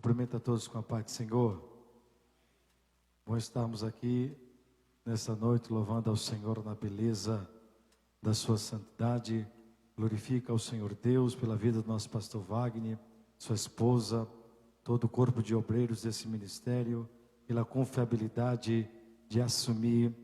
Cumprimento a todos com a paz do Senhor. Bom estarmos aqui nessa noite louvando ao Senhor na beleza da sua santidade. Glorifica ao Senhor Deus pela vida do nosso pastor Wagner, sua esposa, todo o corpo de obreiros desse ministério, pela confiabilidade de assumir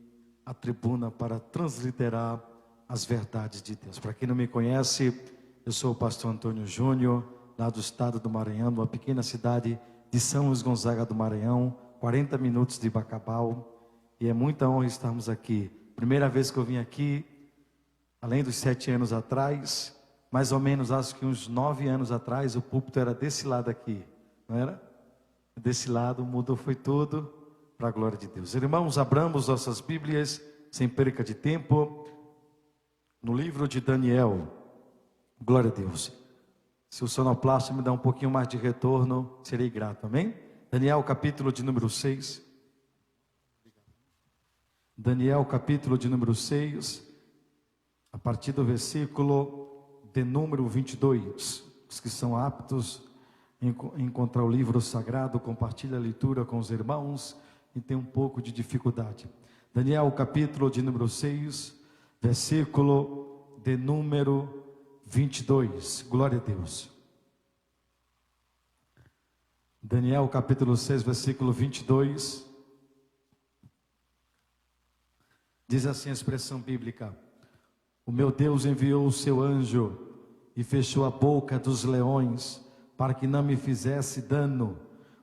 a tribuna para transliterar as verdades de Deus. Para quem não me conhece, eu sou o pastor Antônio Júnior, lá do estado do Maranhão, uma pequena cidade de São Luís Gonzaga do Maranhão, 40 minutos de Bacabal, e é muita honra estarmos aqui. Primeira vez que eu vim aqui, além dos 7 anos atrás, mais ou menos acho que uns 9 anos atrás, o púlpito era desse lado aqui, não era? Desse lado, mudou, foi tudo para a glória de Deus. Irmãos, abramos nossas Bíblias, sem perca de tempo, no livro de Daniel. Glória a Deus. Se o sonoplasta me dá um pouquinho mais de retorno, serei grato, amém? Daniel, capítulo de número 6. Daniel, capítulo de número 6, a partir do versículo de número 22. Os que são aptos em encontrar o livro sagrado, compartilha a leitura com os irmãos e tem um pouco de dificuldade. Daniel, capítulo de número 6, versículo de número 22, glória a Deus. Daniel capítulo 6, versículo 22, diz assim a expressão bíblica: o meu Deus enviou o seu anjo e fechou a boca dos leões, para que não me fizesse dano,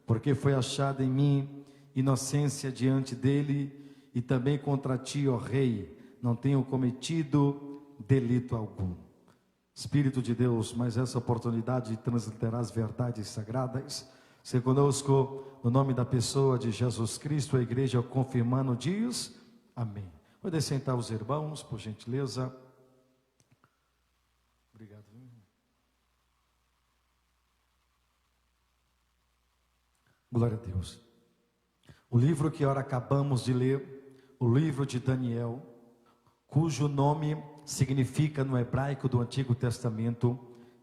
porque foi achada em mim inocência diante dele, e também contra ti, ó rei, não tenho cometido delito algum. Espírito de Deus, mais essa oportunidade de transliterar as verdades sagradas, se conosco, no nome da pessoa de Jesus Cristo, a igreja confirmando diz, amém. Pode sentar os irmãos, por gentileza. Obrigado. Glória a Deus. O livro que ora acabamos de ler, o livro de Daniel, cujo nome significa no hebraico do Antigo Testamento,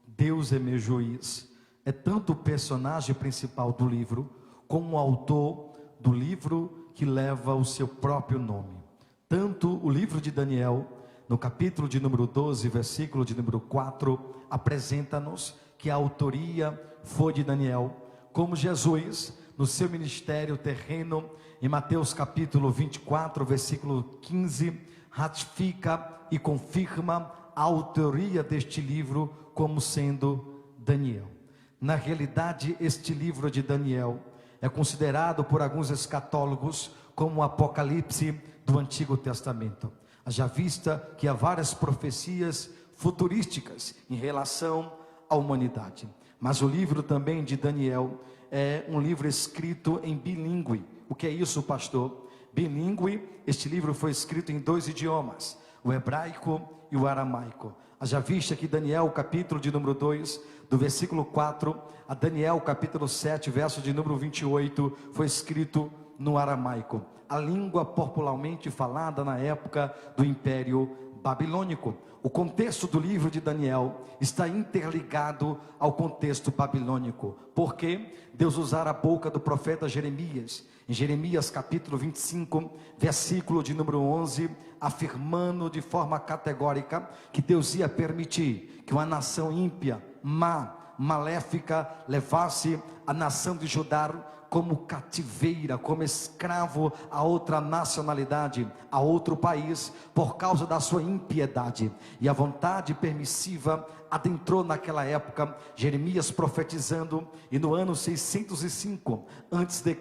Deus é meu juiz. É tanto o personagem principal do livro, como o autor do livro que leva o seu próprio nome. Tanto o livro de Daniel, no capítulo de número 12, versículo de número 4, apresenta-nos que a autoria foi de Daniel, como Jesus, no seu ministério terreno, em Mateus capítulo 24, versículo 15, ratifica e confirma a autoria deste livro como sendo Daniel. Na realidade, este livro de Daniel é considerado por alguns escatólogos como o Apocalipse do Antigo Testamento. Haja vista que há várias profecias futurísticas em relação à humanidade. Mas o livro também de Daniel é um livro escrito em bilíngue. O que é isso, pastor? Bilíngue, este livro foi escrito em 2 idiomas, o hebraico e o aramaico. Haja vista que Daniel, capítulo de número 2, do versículo 4 a Daniel, capítulo 7, verso de número 28, foi escrito no aramaico, a língua popularmente falada na época do Império Babilônico. O contexto do livro de Daniel está interligado ao contexto babilônico, porque Deus usara a boca do profeta Jeremias, em Jeremias capítulo 25, versículo de número 11, afirmando de forma categórica que Deus ia permitir que uma nação ímpia, maléfica, levasse a nação de Judá como cativeira, como escravo a outra nacionalidade, a outro país, por causa da sua impiedade. E a vontade permissiva adentrou naquela época, Jeremias profetizando, e no ano 605 a.C.,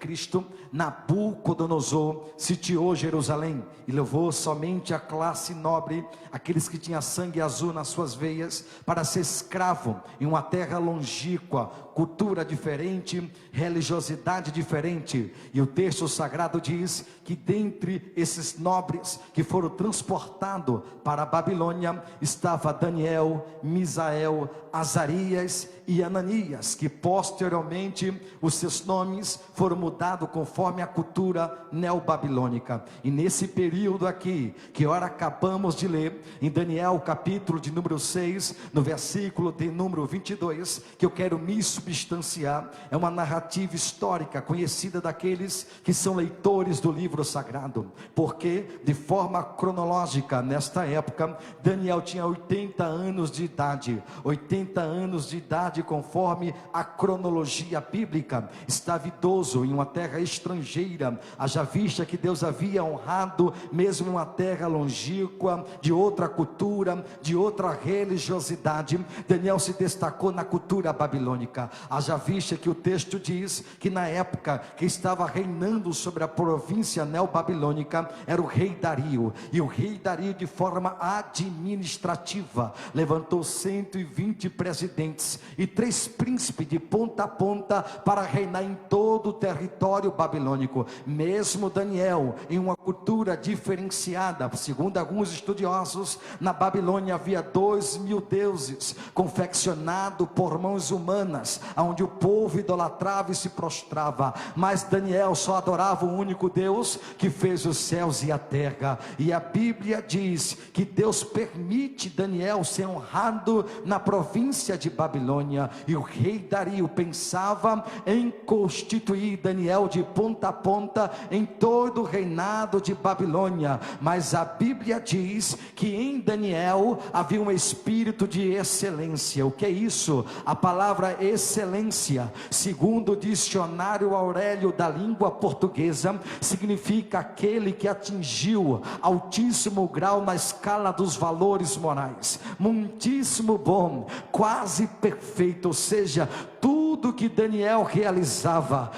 Nabucodonosor sitiou Jerusalém e levou somente a classe nobre, aqueles que tinham sangue azul nas suas veias, para ser escravo em uma terra longínqua, cultura diferente, religiosidade diferente. E o texto sagrado diz que dentre esses nobres que foram transportados para a Babilônia estava Daniel, Misael Misael, Azarias e Ananias, que posteriormente os seus nomes foram mudados conforme a cultura neobabilônica. E nesse período aqui, que ora acabamos de ler, em Daniel capítulo de número 6, no versículo de número 22, que eu quero me substanciar, é uma narrativa histórica conhecida daqueles que são leitores do livro sagrado, porque de forma cronológica, nesta época, Daniel tinha 80 anos de idade, 80 anos de idade conforme a cronologia bíblica, estava idoso em uma terra estrangeira, haja vista que Deus havia honrado, mesmo uma terra longínqua, de outra cultura, de outra religiosidade. Daniel se destacou na cultura babilônica, haja vista que o texto diz que na época que estava reinando sobre a província neobabilônica, era o rei Dario, e o rei Dario, de forma administrativa, levantou 120 presidentes e 3 príncipes de ponta a ponta para reinar em todo o território babilônico. Mesmo Daniel, em uma cultura diferenciada, segundo alguns estudiosos, na Babilônia havia 2.000 deuses confeccionados por mãos humanas, onde o povo idolatrava e se prostrava, mas Daniel só adorava o único Deus que fez os céus e a terra. E a Bíblia diz que Deus permite Daniel ser honrado na província de Babilônia, e o rei Dario pensava em constituir Daniel de ponta a ponta em todo o reinado de Babilônia. Mas a Bíblia diz que em Daniel havia um espírito de excelência. O que é isso? A palavra excelência, segundo o dicionário Aurélio da língua portuguesa, significa aquele que atingiu altíssimo grau na escala dos valores morais, muitíssimo bom, quase perfeito. Ou seja, tudo que Daniel realizava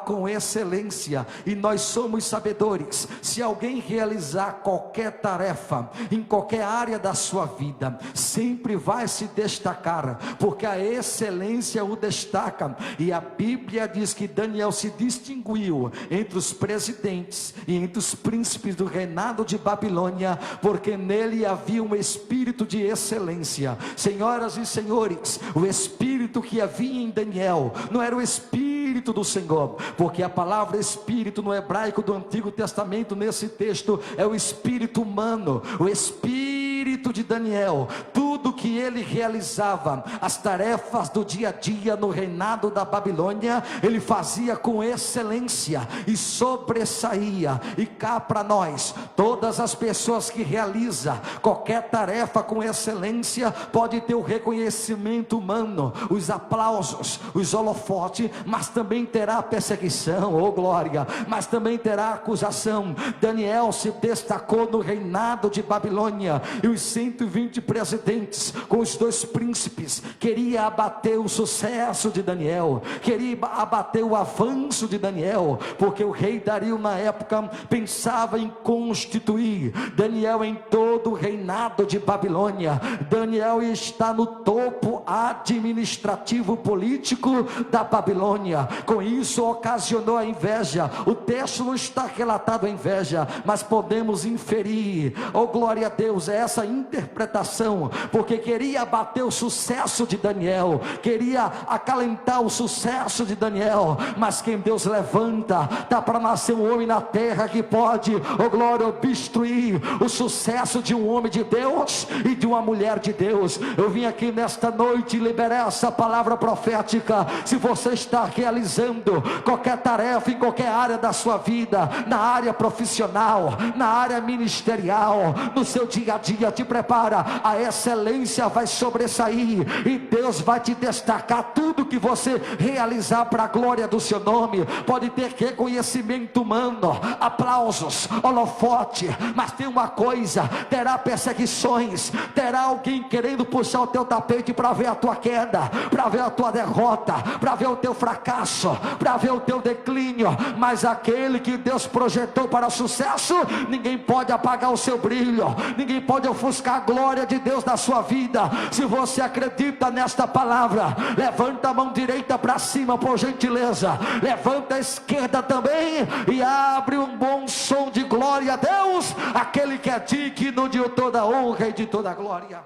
com excelência. E nós somos sabedores, se alguém realizar qualquer tarefa, em qualquer área da sua vida, sempre vai se destacar, porque a excelência o destaca. E a Bíblia diz que Daniel se distinguiu entre os presidentes e entre os príncipes do reinado de Babilônia, porque nele havia um espírito de excelência. Senhoras e senhores, o espírito que havia em Daniel não era o espírito do Senhor, porque a palavra espírito no hebraico do Antigo Testamento, nesse texto, é o espírito humano. O espírito de Daniel, tudo que ele realizava, as tarefas do dia a dia no reinado da Babilônia, ele fazia com excelência e sobressaía. E cá para nós, todas as pessoas que realizam qualquer tarefa com excelência, pode ter o reconhecimento humano, os aplausos, os holofotes, mas também terá perseguição, oh glória, mas também terá acusação. Daniel se destacou no reinado de Babilônia, e os 120 presidentes com os 2 príncipes queria abater o sucesso de Daniel, queria abater o avanço de Daniel, porque o rei Dario na época pensava em constituir Daniel em todo o reinado de Babilônia. Daniel está no topo administrativo político da Babilônia. Com isso ocasionou a inveja. O texto não está relatado a inveja, mas podemos inferir, oh glória a Deus, essa interpretação, porque queria abater o sucesso de Daniel, queria acalentar o sucesso de Daniel. Mas quem Deus levanta, dá para nascer um homem na terra que pode, oh glória, obstruir o sucesso de um homem de Deus e de uma mulher de Deus. Eu vim aqui nesta noite liberar essa palavra profética. Se você está realizando qualquer tarefa em qualquer área da sua vida, na área profissional, na área ministerial, no seu dia a dia, te prepara, a excelência vai sobressair e Deus vai te destacar. Tudo que você realizar para a glória do seu nome pode ter reconhecimento humano, aplausos, holofote, mas tem uma coisa: terá perseguições, terá alguém querendo puxar o teu tapete para ver a tua queda, para ver a tua derrota, para ver o teu fracasso, para ver o teu declínio. Mas aquele que Deus projetou para sucesso, ninguém pode apagar o seu brilho, ninguém pode ofuscar a glória de Deus na sua vida. Se você acredita nesta palavra, levanta a mão direita para cima, por gentileza, levanta a esquerda também, e abre um bom som de glória a Deus, aquele que é digno de toda honra e de toda glória.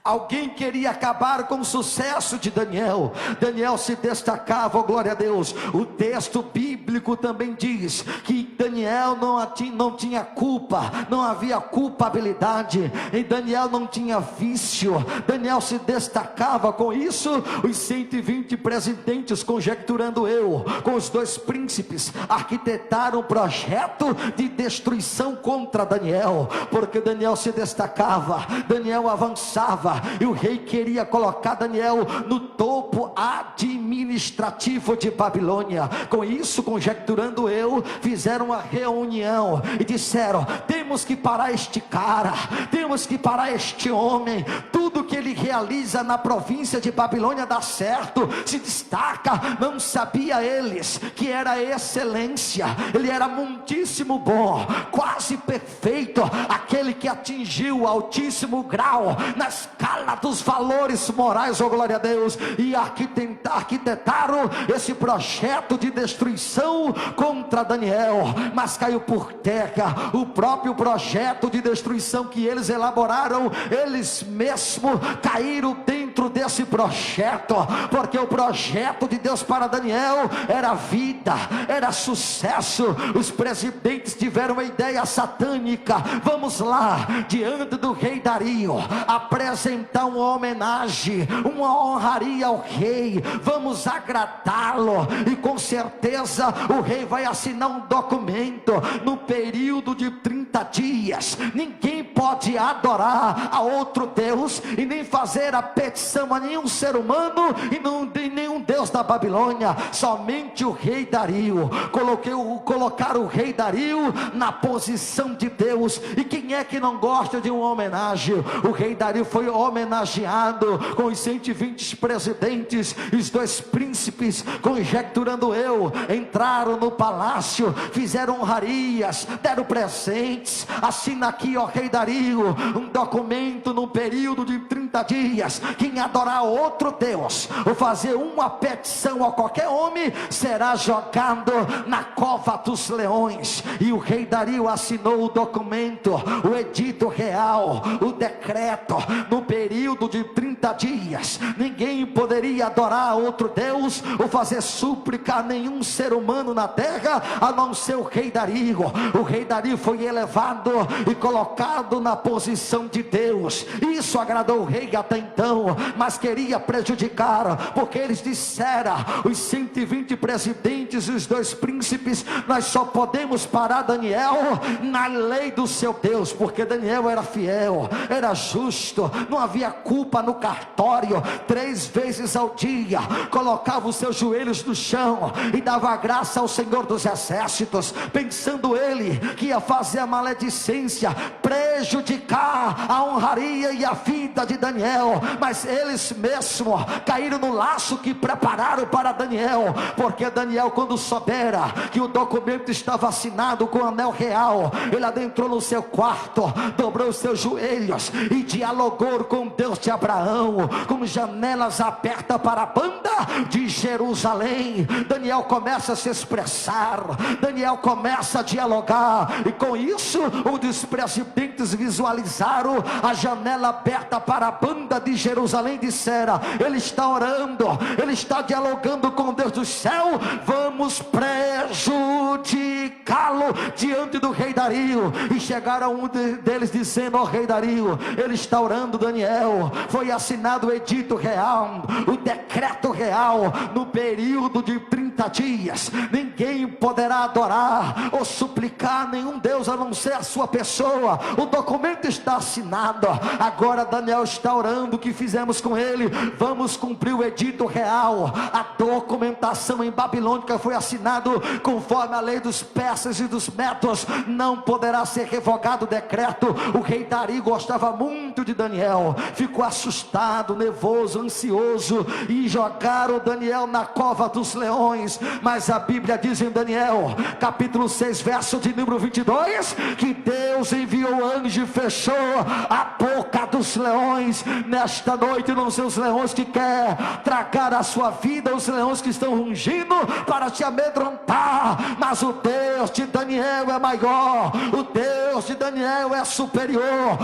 Alguém queria acabar com o sucesso de Daniel. Daniel se destacava, oh glória a Deus. O texto bíblico também diz que Daniel não tinha culpa, não havia culpabilidade, em Daniel não tinha vício. Daniel se destacava. Com isso, os 120 presidentes, conjecturando eu, com os 2 príncipes, arquitetaram um projeto de destruição contra Daniel, porque Daniel se destacava, Daniel avançava, e o rei queria colocar Daniel no topo administrativo de Babilônia. Com isso, conjecturando eu, fizeram uma reunião e disseram: temos que parar este cara, temos que parar este homem. Tudo que ele realiza na província de Babilônia dá certo, se destaca. Não sabia eles que era excelência, ele era muitíssimo bom, quase perfeito, aquele que atingiu o altíssimo grau na escala dos valores morais, oh glória a Deus. E arquitetaram esse projeto de destruição contra Daniel, mas caiu por terra. O próprio projeto de destruição que eles elaboraram, eles mesmos caíram dentro desse projeto, porque o projeto de Deus para Daniel era vida, era sucesso. Os presidentes tiveram uma ideia satânica: vamos lá, diante do rei Dario, apresentar uma homenagem, uma honraria ao rei, vamos agradá-lo, e com certeza o rei vai assinar um documento. No período de 30 dias, ninguém pode adorar a outro Deus, e nem fazer a petição a nenhum ser humano, e não tem nenhum Deus da Babilônia, somente o rei Dario. Colocaram o rei Dario na posição de Deus. E quem é que não gosta de uma homenagem? O rei Dario foi homenageado com os 120 presidentes. Os 2 príncipes, conjecturando eu, entraram no palácio, fizeram honrarias, deram presentes. Assina aqui, ó rei Dario, um documento. No período de 30 dias, quem adorar outro Deus ou fazer uma petição a qualquer homem, será jogado na cova dos leões. E o rei Dario assinou o documento, o edito real, o decreto. No período de 30 dias, ninguém poderia adorar outro Deus ou fazer súplica a nenhum ser humano na terra, a não ser o rei Dario. O rei Dario foi elevado e colocado na posição de Deus. Isso agradou o rei até então, mas queria prejudicar, porque eles disseram, os 120 presidentes e os 2 príncipes: nós só podemos parar Daniel na lei do seu Deus, porque Daniel era fiel, era justo, não havia culpa no cartório. 3 vezes ao dia colocava os seus joelhos no chão e dava graça ao Senhor dos exércitos, pensando ele que ia fazer a maledicência, prejudicar a honraria e a vida de Daniel. Mas eles mesmos caíram no laço que prepararam para Daniel, porque Daniel, quando soubera que o documento estava assinado com o anel real, ele adentrou no seu quarto, dobrou os seus joelhos e dialogou com Deus de Abraão, com janelas abertas para a banda de Jerusalém. Daniel começa a se expressar, Daniel começa a dialogar, e com isso os presidentes visualizaram a janela aberta para a banda de Jerusalém. Disseram: ele está orando, ele está dialogando com Deus do céu, vamos prejudicá-lo diante do rei Dario. E chegaram um deles dizendo: ó rei Dario, ele está orando Daniel. Foi assinado o edito real, o decreto real. No período de 30 dias, ninguém poderá adorar ou suplicar nenhum Deus a não ser a sua pessoa. O documento está assinado. Agora Daniel está orando. O que fizemos com ele? Vamos cumprir o edito real. A documentação em babilônica foi assinado conforme a lei dos persas e dos medos. Não poderá ser revogado o decreto. O rei Dario gostava muito de Daniel, ficou assustado, nervoso, ansioso, e jogaram Daniel na cova dos leões. Mas a Bíblia diz em Daniel capítulo 6 verso de número 22, que Deus enviou anjo e fechou a boca dos leões. Nesta noite não são os leões que quer tragar a sua vida, os leões que estão rugindo para te amedrontar, mas o Deus de Daniel é maior, o Deus de Daniel é superior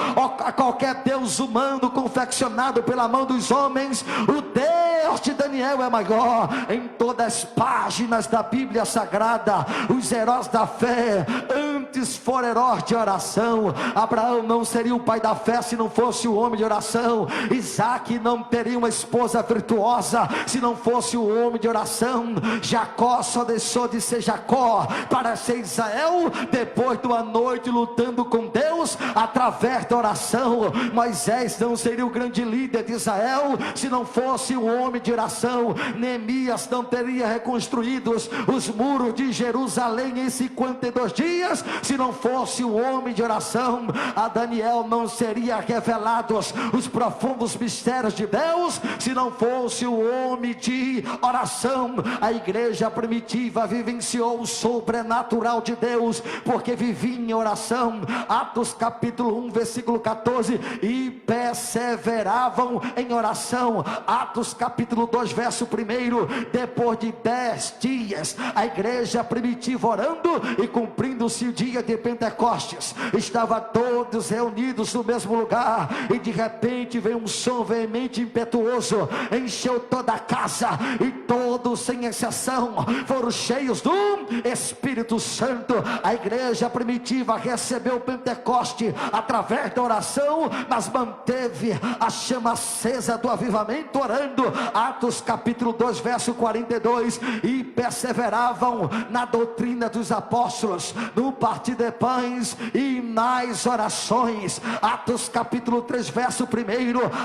a qualquer Deus humano confeccionado pela mão dos homens, o Deus de Daniel é maior. Em todas as páginas da Bíblia Sagrada, os heróis da fé antes foram heróis de oração. Abraão não seria o pai da fé se não fosse o homem de oração. Isaac não teria uma esposa virtuosa se não fosse o homem de oração. Jacó só deixou de ser Jacó para ser Israel depois de uma noite lutando com Deus através da oração. Moisés não seria o grande líder de Israel se não fosse um homem de oração. Neemias não teria reconstruído os muros de Jerusalém em 52 dias se não fosse um homem de oração. A Daniel não seria revelados os profundos mistérios de Deus se não fosse o homem de oração. A igreja primitiva vivenciou o sobrenatural de Deus porque vivia em oração. Atos capítulo 1 versículo 14: e perseveravam em oração. Atos capítulo 2 verso 1: depois de 10 dias a igreja primitiva orando e cumprindo-se o dia de Pentecostes, estava todos reunidos no mesmo lugar, e de repente veio um som veemente, impetuoso, encheu toda a casa, e todos sem exceção foram cheios do Espírito Santo. A igreja primitiva recebeu o Pentecoste através da oração, mas manteve a chama acesa do avivamento orando. Atos capítulo 2 verso 42: e perseveravam na doutrina dos apóstolos, no partir de pães e nas orações. Atos capítulo 3 verso 1: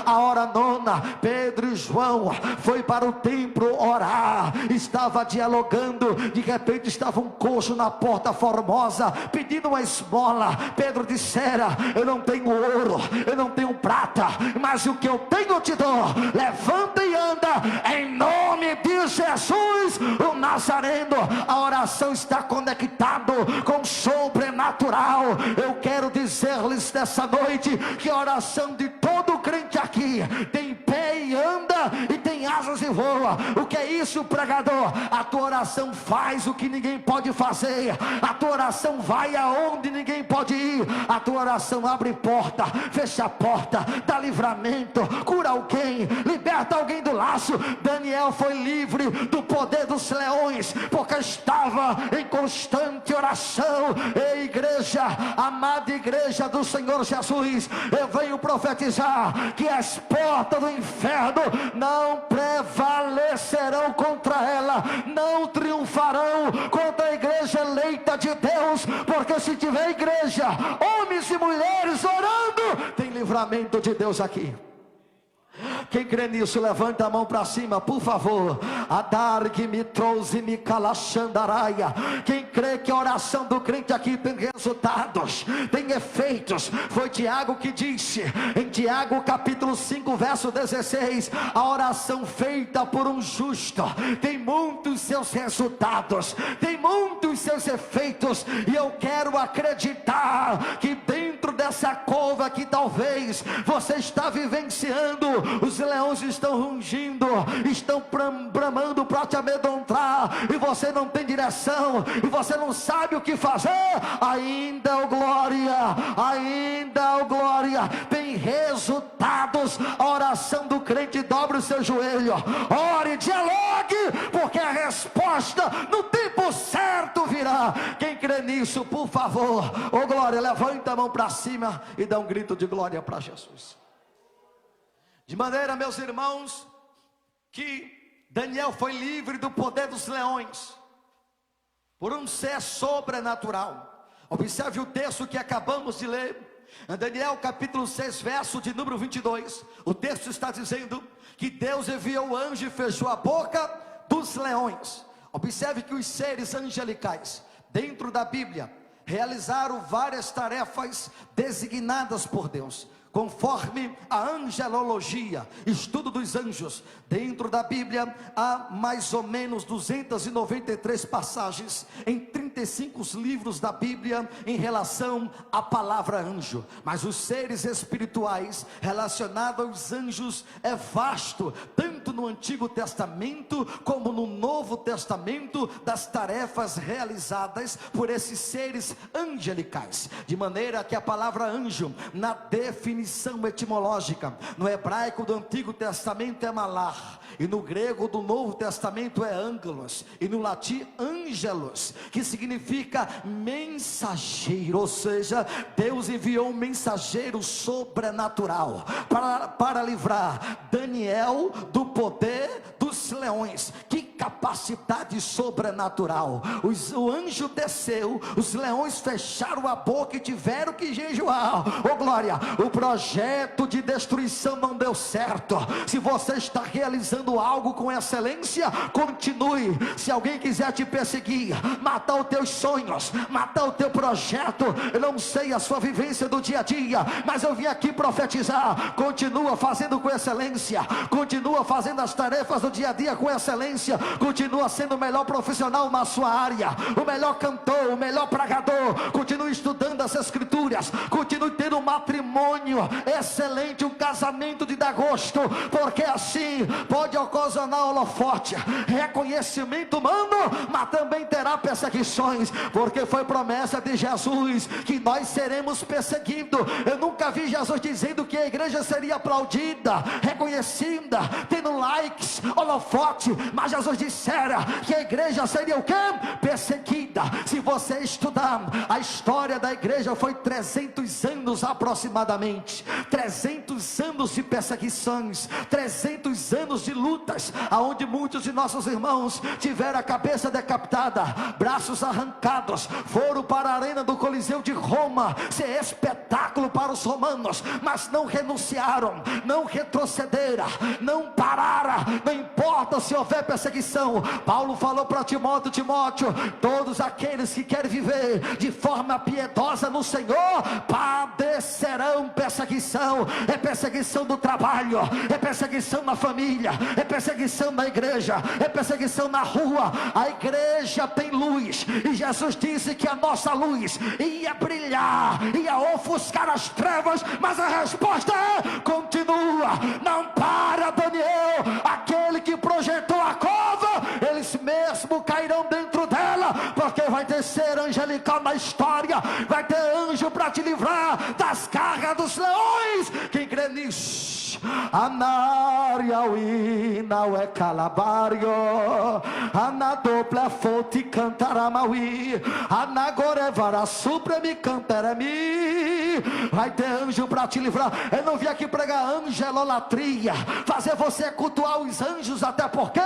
a hora nona, Pedro e João foi para o templo orar, estava dialogando, de repente estava um coxo na porta formosa pedindo uma esmola. Pedro dissera: eu não tenho ouro, eu não tenho prata, mas o que eu tenho eu te dou. Levanta e anda em nome de Jesus o Nazareno. A oração está conectado com o sobrenatural. Eu quero dizer-lhes nessa noite que a oração de todo crente aqui tem pé e anda, e tem asas e voa. O que é isso, pregador? A tua oração faz o que ninguém pode fazer. A tua oração vai aonde ninguém pode ir. A tua oração abre porta, fecha a porta, dá livramento, cura alguém, liberta alguém do laço. Daniel foi livre do poder dos leões porque estava em constante oração. Ei, igreja, amada igreja do Senhor Jesus, eu venho profetizar que as portas do inferno não prevalecerão contra ela, não triunfarão contra a igreja eleita de Deus, porque se tiver igreja, homens e mulheres orando, tem livramento de Deus aqui. Quem crê nisso, levanta a mão para cima, por favor. Adar que me trouxe me calachandaraia. Quem crê que a oração do crente aqui tem resultados, tem efeitos? Foi Tiago que disse, em Tiago capítulo 5 verso 16: a oração feita por um justo tem muitos seus resultados, tem muitos seus efeitos. E eu quero acreditar que dentro dessa cova que talvez você está vivenciando, os leões estão rungindo, estão bramando para te amedrontar, e você não tem direção, e você não sabe o que fazer. Ainda, oh glória, ainda, oh glória, tem resultados. A oração do crente, dobra o seu joelho, ore, dialogue, porque a resposta no tempo certo virá. Quem crê nisso, por favor, oh glória, levanta a mão para cima e dá um grito de glória para Jesus. De maneira, meus irmãos, que Daniel foi livre do poder dos leões por um ser sobrenatural. Observe o texto que acabamos de ler, em Daniel capítulo 6 verso de número 22. O texto está dizendo que Deus enviou o anjo e fechou a boca dos leões. Observe que os seres angelicais dentro da Bíblia realizaram várias tarefas designadas por Deus, conforme a angelologia, estudo dos anjos. Dentro da Bíblia há mais ou menos 293 passagens em 35 livros da Bíblia em relação à palavra anjo. Mas os seres espirituais relacionados aos anjos é vasto, tanto no Antigo Testamento como no Novo Testamento, das tarefas realizadas por esses seres angelicais. De maneira que a palavra anjo, na definição definição etimológica. No hebraico do Antigo Testamento é malar, e no grego do Novo Testamento é ângelos, e no latim ângelos, que significa mensageiro. Ou seja, Deus enviou um mensageiro sobrenatural para livrar Daniel do poder dos leões. Que capacidade sobrenatural! O anjo desceu, os leões fecharam a boca e tiveram que jejuar. Oh glória! O projeto de destruição não deu certo. Se você está realizando algo com excelência, continue. Se alguém quiser te perseguir, matar os teus sonhos, matar o teu projeto, eu não sei a sua vivência do dia a dia, mas eu vim aqui profetizar. Continua fazendo com excelência, continua fazendo as tarefas do dia a dia com excelência, continua sendo o melhor profissional na sua área, o melhor cantor, o melhor pregador. Continue estudando as escrituras, continue tendo um matrimônio excelente, um casamento de dar gosto, porque assim pode ocasionar holofote, reconhecimento humano, mas também terá perseguições, porque foi promessa de Jesus que nós seremos perseguidos. Eu nunca vi Jesus dizendo que a igreja seria aplaudida, reconhecida, tendo likes, holofote, mas Jesus dissera que a igreja seria o quê? Perseguida. Se você estudar a história da igreja, foi 300 anos aproximadamente, 300 anos de perseguições, 300 anos de lutas, aonde muitos de nossos irmãos tiveram a cabeça decapitada, braços arrancados, foram para a arena do Coliseu de Roma, ser espetáculo para os romanos, mas não renunciaram, não retrocederam, não pararam. Não importa se houver perseguição. Paulo falou para Timóteo: Timóteo, todos aqueles que querem viver de forma piedosa no Senhor padecerão perseguição. É perseguição do trabalho, é perseguição na família, é perseguição na igreja, é perseguição na rua. A igreja tem luz, e Jesus disse que a nossa luz ia brilhar, ia ofuscar as trevas, mas a resposta é: continua, não para, Daniel. Aquele que projetou a cova, eles mesmo cairão dentro dela, porque vai ter ser angelical na história, vai ter anjo para te livrar das garras dos leões. Quem crê nisso? Anariaui não é calabario, anadopla fonte cantaramaui, anagorevara supremi cantarami. Vai ter anjo para te livrar. Eu não vim aqui pregar angelolatria, fazer você cultuar os anjos, até porque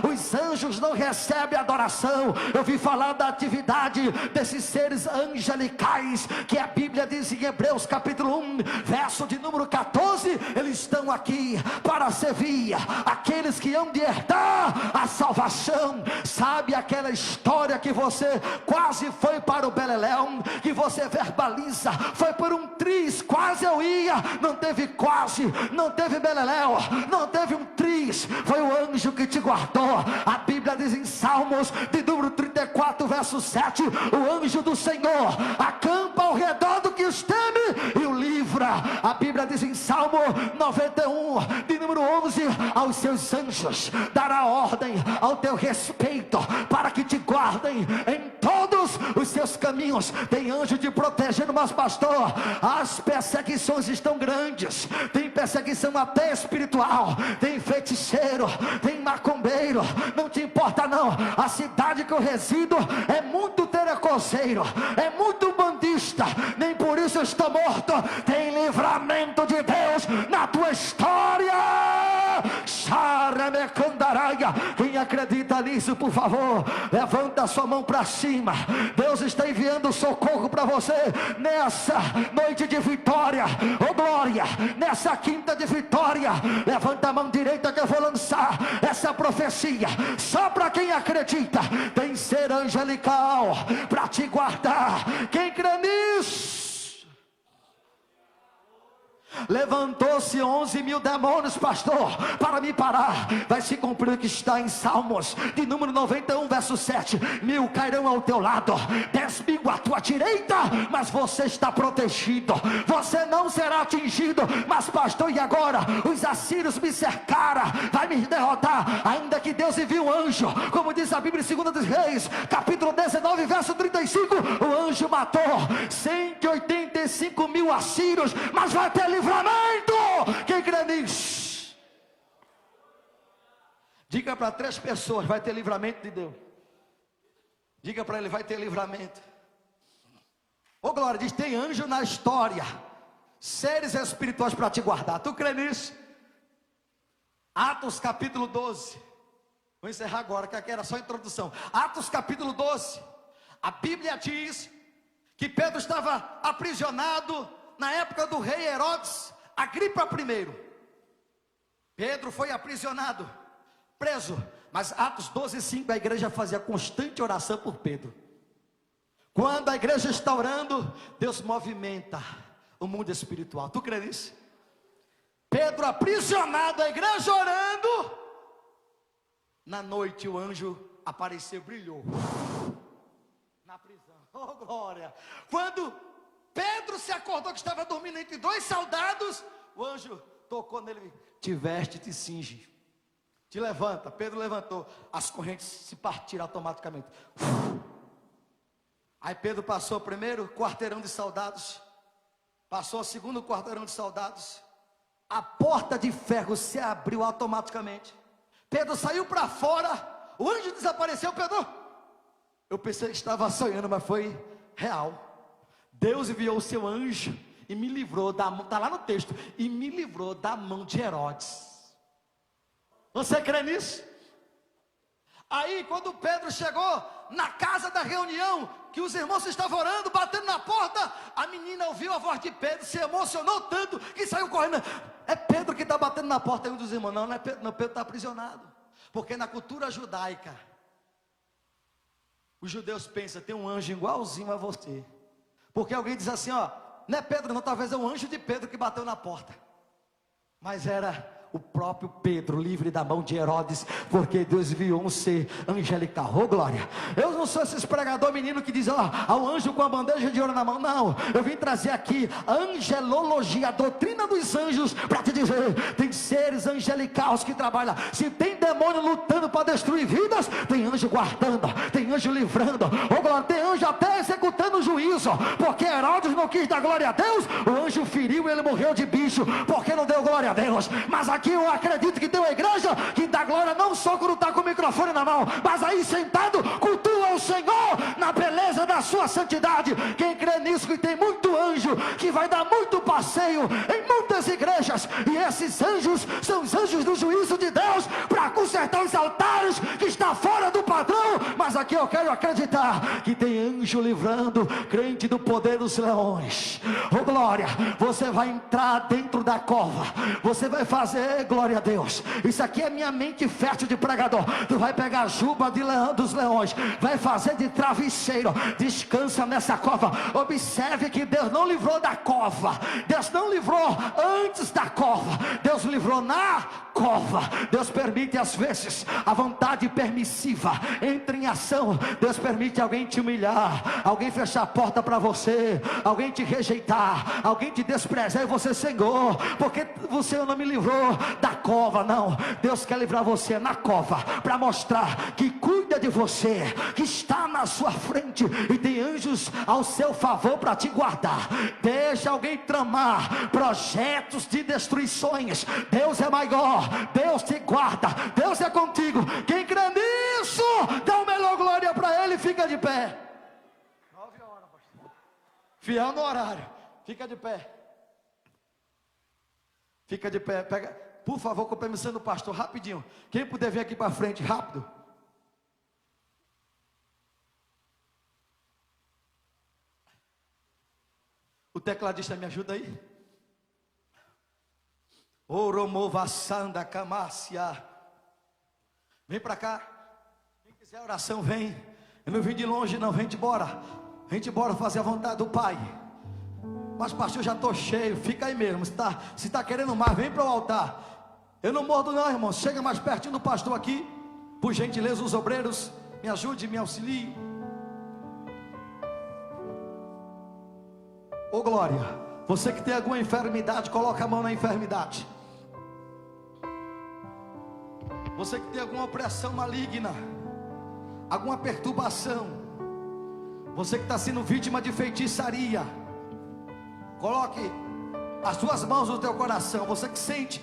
os anjos não recebem adoração. Eu vim falar da atividade desses seres angelicais, que a Bíblia diz em Hebreus capítulo 1, verso de número 14, eles estão aqui para servir aqueles que hão de herdar a salvação. Sabe aquela história que você quase foi para o Beleléu, que você verbaliza, foi por um triz, quase eu ia, não teve quase, não teve Beleléu, não teve um triz, foi o anjo que te guardou. A Bíblia diz em Salmos de número 34, verso 7, o anjo do Senhor acampa ao redor do que os teme e o livra. A Bíblia diz em Salmo 91, de número 11, aos seus anjos dará ordem ao teu respeito, para que te guardem em todos os seus caminhos. Tem anjo te protegendo, mas pastor, as perseguições estão grandes. Tem perseguição até espiritual, tem feiticeiro, tem macumbeiro. Não te importa não, a cidade que eu resido é muito terecoceiro, é muito bandista, nem por isso eu estou morto. Tem livramento de Deus na tua história. Quem acredita nisso, por favor, levanta a sua mão para cima. Deus está enviando socorro para você nessa noite de vitória. Oh glória, nessa quinta de vitória. Levanta a mão direita que eu vou lançar essa profecia só para quem acredita. Tem ser angelical para te guardar. Quem crê nisso? Levantou-se 11 mil demônios, pastor, para me parar. Vai se cumprir o que está em Salmos de número 91, verso 7. 1000 cairão ao teu lado, 10.000 à tua direita, mas você está protegido, você não será atingido. Mas pastor, e agora? Os assírios me cercaram, vai me derrotar. Ainda que Deus envie um anjo, como diz a Bíblia em 2 dos Reis, capítulo 19, verso 35, o anjo matou 185 mil assírios, mas vai ter livramento. livramento. Quem crê nisso? Diga para 3 pessoas: vai ter livramento de Deus. Diga para ele: vai ter livramento. Ô glória, diz: tem anjo na história, seres espirituais para te guardar. Tu crê nisso? Atos capítulo 12. Vou encerrar agora, que aqui era só a introdução. Atos capítulo 12. A Bíblia diz que Pedro estava aprisionado na época do rei Herodes Agripa I. Pedro foi aprisionado, preso. Mas Atos 12:5, a igreja fazia constante oração por Pedro. Quando a igreja está orando, Deus movimenta o mundo espiritual. Tu crê nisso? Pedro aprisionado, a igreja orando. Na noite o anjo apareceu, brilhou na prisão. Oh glória! Quando Pedro se acordou que estava dormindo entre 2 soldados, o anjo tocou nele: te veste, te cinge, te levanta. Pedro levantou, as correntes se partiram automaticamente. Aí Pedro passou o primeiro quarteirão de soldados, passou o segundo quarteirão de soldados, a porta de ferro se abriu automaticamente. Pedro saiu para fora, o anjo desapareceu. Pedro, eu pensei que estava sonhando, mas foi real. Deus enviou o seu anjo e me livrou da mão, está lá no texto, e me livrou da mão de Herodes. Você crê nisso? Aí quando Pedro chegou na casa da reunião, que os irmãos estavam orando, batendo na porta, a menina ouviu a voz de Pedro, se emocionou tanto que saiu correndo. É Pedro que está batendo na porta. Aí um dos irmãos: não é Pedro, não, Pedro está aprisionado. Porque na cultura judaica, os judeus pensam: tem um anjo igualzinho a você. Porque alguém diz assim: ó, não é Pedro não, talvez é um anjo de Pedro que bateu na porta. Mas era o próprio Pedro, livre da mão de Herodes, porque Deus enviou um ser angelical. Oh glória! Eu não sou esses pregador menino que diz: ó, ao anjo com a bandeja de ouro na mão. Não, eu vim trazer aqui a angelologia, a doutrina dos anjos, para te dizer: tem seres angelicais que trabalham. Se tem demônio lutando para destruir vidas, tem anjo guardando, tem anjo livrando. Oh glória! Tem anjo até executando o juízo, porque Herodes não quis dar glória a Deus, o anjo feriu e ele morreu de bicho, porque não deu glória a Deus. Mas aqui eu acredito que tem uma igreja que dá glória não só quando está com o microfone na mão, mas aí sentado cultua o Senhor na beleza da sua santidade. Quem crê nisso, que tem muito anjo que vai dar muito passeio em muitas igrejas, e esses anjos são os anjos do juízo de Deus para consertar os altares que está fora do padrão. Mas aqui eu quero acreditar que tem anjo livrando crente do poder dos leões. Oh glória! Você vai entrar dentro da cova, você vai fazer, glória a Deus, isso aqui é minha mente fértil de pregador. Tu vai pegar a juba de leão, dos leões, vai fazer de travesseiro. Descansa nessa cova. Observe que Deus não livrou da cova, Deus não livrou antes da cova, Deus livrou na cova. Deus permite às vezes a vontade permissiva entre em ação. Deus permite alguém te humilhar, alguém fechar a porta para você, alguém te rejeitar, alguém te desprezar, e você: Senhor, porque você não me livrou da cova? Não, Deus quer livrar você na cova, para mostrar que cuida de você, que está na sua frente, e tem anjos ao seu favor para te guardar. Deixa alguém tramar projetos de destruições. Deus é maior, Deus te guarda, Deus é contigo. Quem crê nisso, dá o melhor glória para Ele. Fica de pé. 9 horas, pastor. Fiel no horário. Fica de pé. Fica de pé. Pega, por favor, com permissão do pastor, rapidinho. Quem puder vir aqui para frente, rápido. O tecladista me ajuda aí. Oromovassanda Camácia. Vem para cá. Quem quiser oração, vem. Eu não vim de longe, não. Vem embora. Vem embora fazer a vontade do Pai. Mas pastor, eu já estou cheio. Fica aí mesmo. Se está querendo mais, vem para o altar. Eu não mordo não, irmão. Chega mais pertinho do pastor aqui. Por gentileza, os obreiros, me ajude, me auxilie. Ô glória, você que tem alguma enfermidade, coloca a mão na enfermidade. Você que tem alguma opressão maligna, alguma perturbação, você que está sendo vítima de feitiçaria, coloque as suas mãos no teu coração, você que sente